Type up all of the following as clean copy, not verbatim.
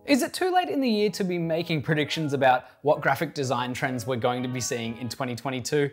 Is it too late in the year to be making predictions about what graphic design trends we're going to be seeing in 2022?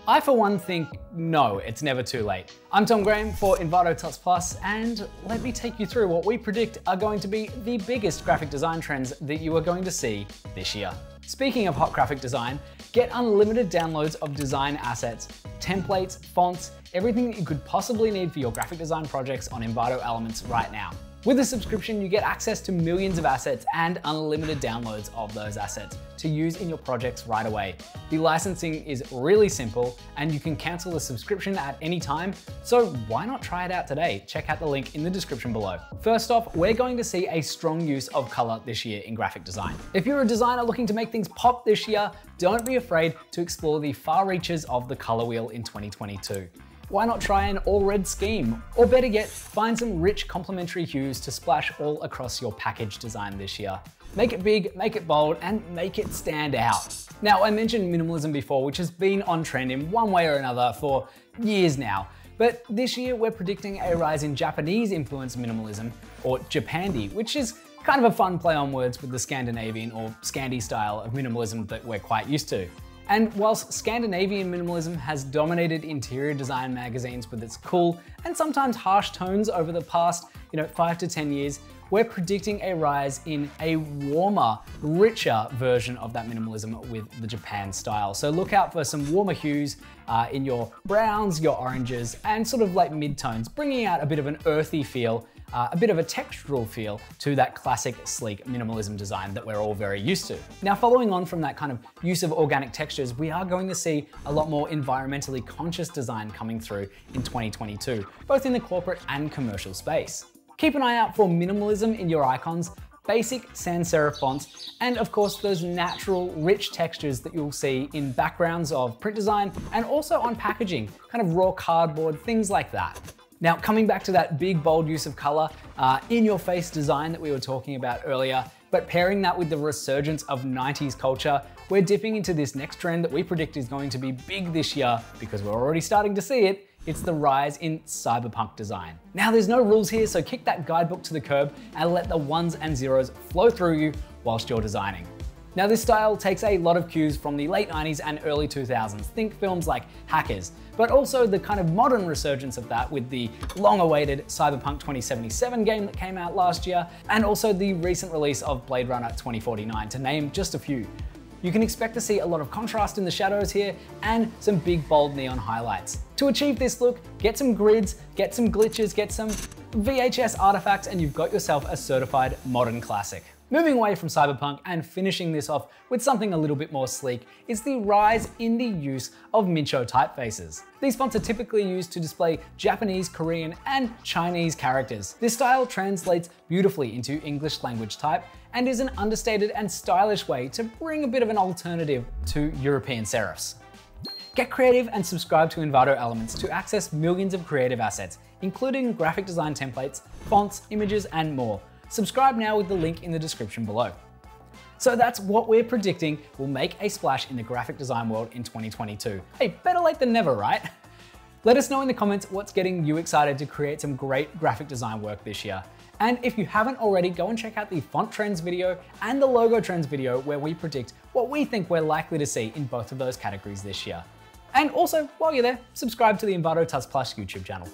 I, for one, think no, it's never too late. I'm Tom Graham for Envato Tuts Plus, and let me take you through what we predict are going to be the biggest graphic design trends that you are going to see this year. Speaking of hot graphic design, get unlimited downloads of design assets, templates, fonts, everything that you could possibly need for your graphic design projects on Envato Elements right now. With a subscription, you get access to millions of assets and unlimited downloads of those assets to use in your projects right away. The licensing is really simple and you can cancel the subscription at any time, so why not try it out today? Check out the link in the description below. First off, we're going to see a strong use of color this year in graphic design. If you're a designer looking to make things pop this year, don't be afraid to explore the far reaches of the color wheel in 2022. Why not try an all red scheme? Or better yet, find some rich complementary hues to splash all across your package design this year. Make it big, make it bold, and make it stand out. Now, I mentioned minimalism before, which has been on trend in one way or another for years now. But this year, we're predicting a rise in Japanese influenced minimalism, or Japandi, which is kind of a fun play on words with the Scandinavian or Scandi style of minimalism that we're quite used to. And whilst Scandinavian minimalism has dominated interior design magazines with its cool and sometimes harsh tones over the past 5 to 10 years, we're predicting a rise in a warmer, richer version of that minimalism with the Japan style. So look out for some warmer hues in your browns, your oranges, and sort of like mid-tones, bringing out a bit of an earthy feel, a bit of a textural feel to that classic sleek minimalism design that we're all very used to. Now, following on from that kind of use of organic textures, we are going to see a lot more environmentally conscious design coming through in 2022, both in the corporate and commercial space. Keep an eye out for minimalism in your icons, basic sans serif fonts, and of course those natural, rich textures that you'll see in backgrounds of print design and also on packaging, kind of raw cardboard, things like that. Now, coming back to that big, bold use of color, in-your-face design that we were talking about earlier, but pairing that with the resurgence of 90s culture, we're dipping into this next trend that we predict is going to be big this year because we're already starting to see it. It's the rise in cyberpunk design. Now, there's no rules here, so kick that guidebook to the curb and let the ones and zeros flow through you whilst you're designing. Now, this style takes a lot of cues from the late 90s and early 2000s. Think films like Hackers, but also the kind of modern resurgence of that with the long-awaited Cyberpunk 2077 game that came out last year, and also the recent release of Blade Runner 2049, to name just a few. You can expect to see a lot of contrast in the shadows here and some big, bold neon highlights. To achieve this look, get some grids, get some glitches, get some VHS artifacts, and you've got yourself a certified modern classic. Moving away from cyberpunk and finishing this off with something a little bit more sleek is the rise in the use of Mincho typefaces. These fonts are typically used to display Japanese, Korean, and Chinese characters. This style translates beautifully into English language type and is an understated and stylish way to bring a bit of an alternative to European serifs. Get creative and subscribe to Envato Elements to access millions of creative assets, including graphic design templates, fonts, images, and more. Subscribe now with the link in the description below. So that's what we're predicting will make a splash in the graphic design world in 2022. Hey, better late than never, right? Let us know in the comments what's getting you excited to create some great graphic design work this year. And if you haven't already, go and check out the font trends video and the logo trends video where we predict what we think we're likely to see in both of those categories this year. And also, while you're there, subscribe to the Envato Tuts Plus YouTube channel.